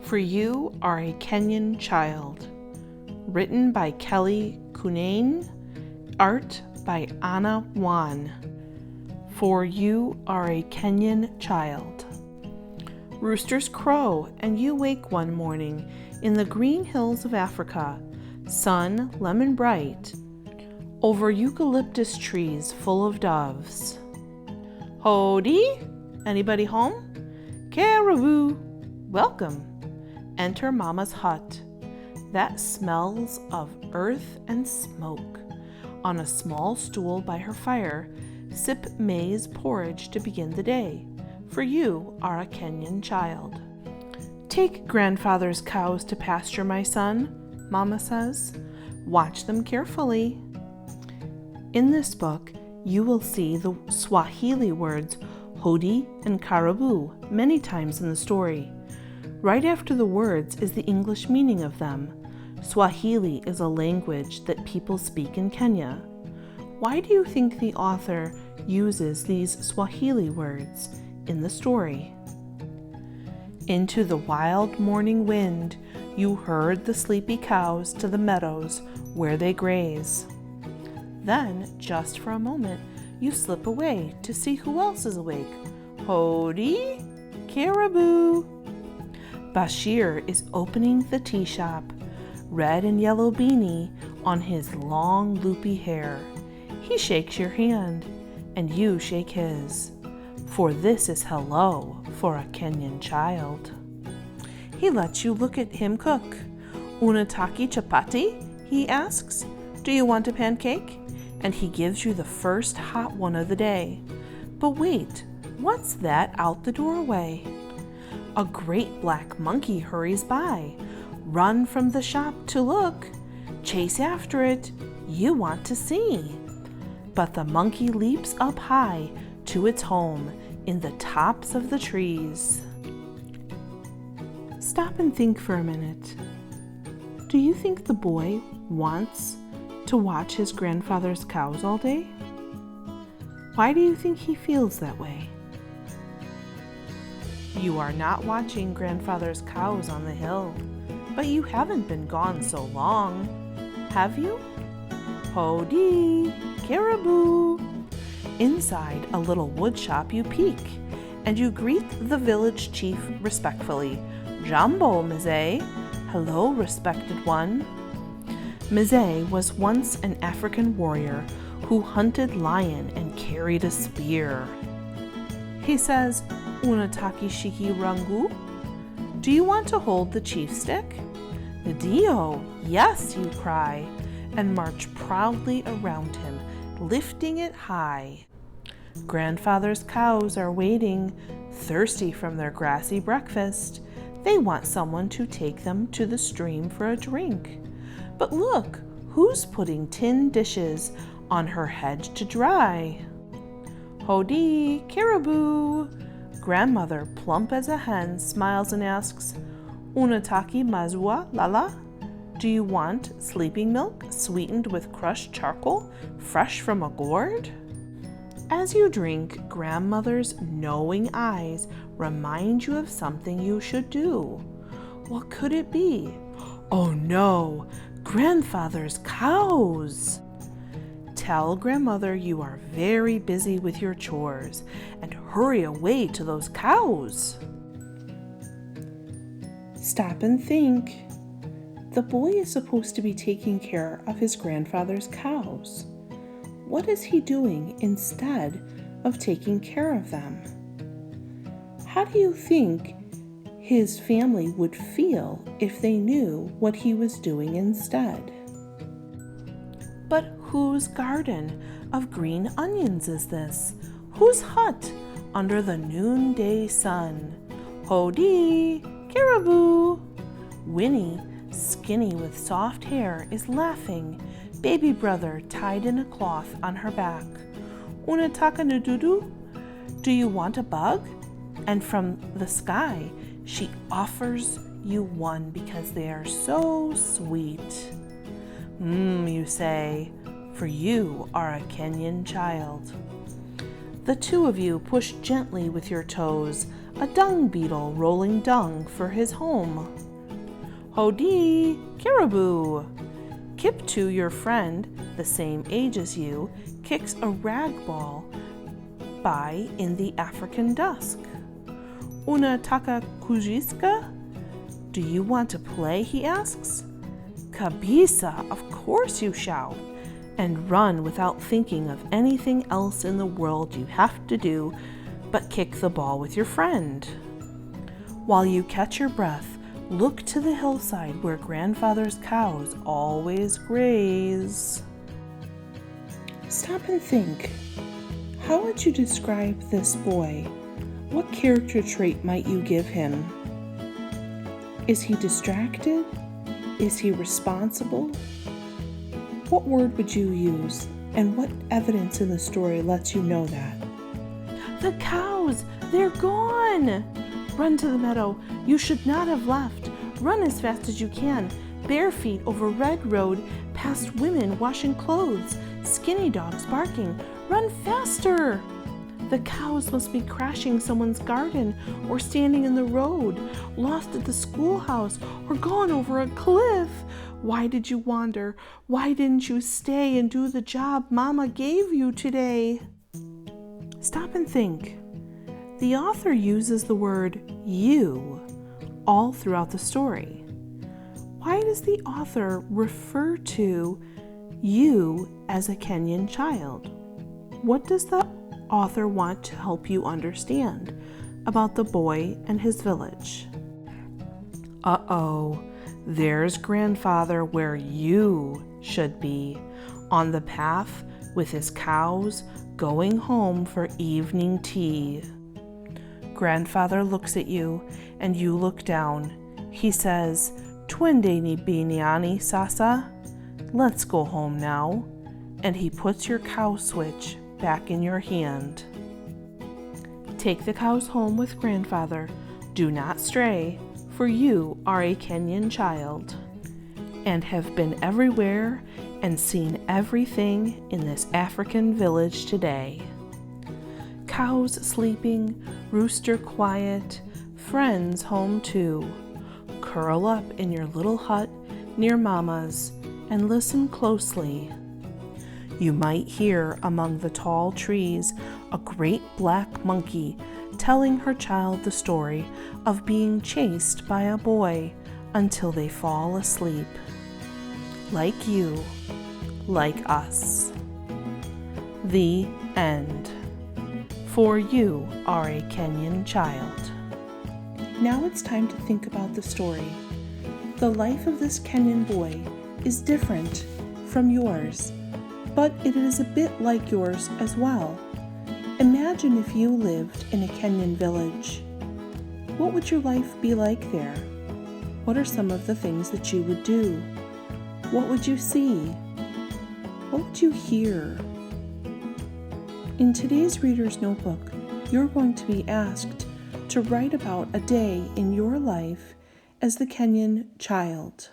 For You Are a Kenyan Child. Written by Kelly Kunane. Art by Anna Wan. For you are a Kenyan child. Roosters crow and you wake one morning in the green hills of Africa, sun lemon bright, over eucalyptus trees full of doves. Hody, anybody home? Caribou, welcome. Enter Mama's hut that smells of earth and smoke. On a small stool by her fire, sip maize porridge to begin the day, for you are a Kenyan child. Take grandfather's cows to pasture, my son, Mama says. Watch them carefully. In this book, you will see the Swahili words hodi and caribou many times in the story. Right after the words is the English meaning of them. Swahili is a language that people speak in Kenya. Why do you think the author uses these Swahili words in the story? Into the wild morning wind, you herd the sleepy cows to the meadows where they graze. Then, just for a moment, you slip away to see who else is awake. Hody, caribou. Bashir is opening the tea shop, red and yellow beanie on his long loopy hair. He shakes your hand, and you shake his, for this is hello for a Kenyan child. He lets you look at him cook. Unataki chapati? He asks. Do you want a pancake? And he gives you the first hot one of the day. But wait, what's that out the doorway? A great black monkey hurries by. Run from the shop to look. Chase after it. You want to see. But the monkey leaps up high to its home in the tops of the trees. Stop and think for a minute. Do you think the boy wants to watch his grandfather's cows all day? Why do you think he feels that way? You are not watching grandfather's cows on the hill, but you haven't been gone so long, have you? Hody, caribou. Inside a little wood shop you peek, and you greet the village chief respectfully. Jambo, Mzee. Hello, respected one. Mzee was once an African warrior who hunted lion and carried a spear. He says, Unataki shiki rangu? Do you want to hold the chief stick? Dio, yes, you cry, and march proudly around him, lifting it high. Grandfather's cows are waiting, thirsty from their grassy breakfast. They want someone to take them to the stream for a drink. But look, who's putting tin dishes on her hedge to dry? Hody, caribou. Grandmother, plump as a hen, smiles and asks, Unataki mazua lala? Do you want sleeping milk sweetened with crushed charcoal, fresh from a gourd? As you drink, grandmother's knowing eyes remind you of something you should do. What could it be? Oh no, grandfather's cows! Tell grandmother you are very busy with your chores and hurry away to those cows. Stop and think. The boy is supposed to be taking care of his grandfather's cows. What is he doing instead of taking care of them? How do you think his family would feel if they knew what he was doing instead? But whose garden of green onions is this? Whose hut under the noonday sun? Hody, caribou. Winnie, skinny with soft hair, is laughing, baby brother tied in a cloth on her back. Unataka nududu? Do you want a bug? And from the sky, she offers you one because they are so sweet. You say, for you are a Kenyan child. The two of you push gently with your toes a dung beetle rolling dung for his home. Hodi, caribou! Kiptu, your friend, the same age as you, kicks a rag ball by in the African dusk. Unataka kujiska? Do you want to play, he asks. Kabisa, of course you shout, and run without thinking of anything else in the world you have to do but kick the ball with your friend. While you catch your breath, look to the hillside where grandfather's cows always graze. Stop and think. How would you describe this boy? What character trait might you give him? Is he distracted? Is he responsible? What word would you use, and what evidence in the story lets you know that? The cows! They're gone! Run to the meadow. You should not have left. Run as fast as you can, bare feet over red road, past women washing clothes, skinny dogs barking. Run faster! The cows must be crashing someone's garden or standing in the road, lost at the schoolhouse or gone over a cliff. Why did you wander? Why didn't you stay and do the job Mama gave you today? Stop and think. The author uses the word you all throughout the story. Why does the author refer to you as a Kenyan child? What does the author want to help you understand about the boy and his village? Uh-oh, there's grandfather where you should be, on the path with his cows going home for evening tea. Grandfather looks at you and you look down. He says, "Twende ni biniani sasa? Let's go home now." And he puts your cow switch back in your hand. Take the cows home with grandfather. Do not stray, for you are a Kenyan child and have been everywhere and seen everything in this African village today. Cows sleeping, rooster quiet, friends home too. Curl up in your little hut near Mama's and listen closely. You might hear among the tall trees a great black monkey telling her child the story of being chased by a boy until they fall asleep. Like you, like us. The end. For you are a Kenyan child. Now it's time to think about the story. The life of this Kenyan boy is different from yours, but it is a bit like yours as well. Imagine if you lived in a Kenyan village. What would your life be like there? What are some of the things that you would do? What would you see? What would you hear? In today's Reader's Notebook, you're going to be asked to write about a day in your life as the Kenyan child.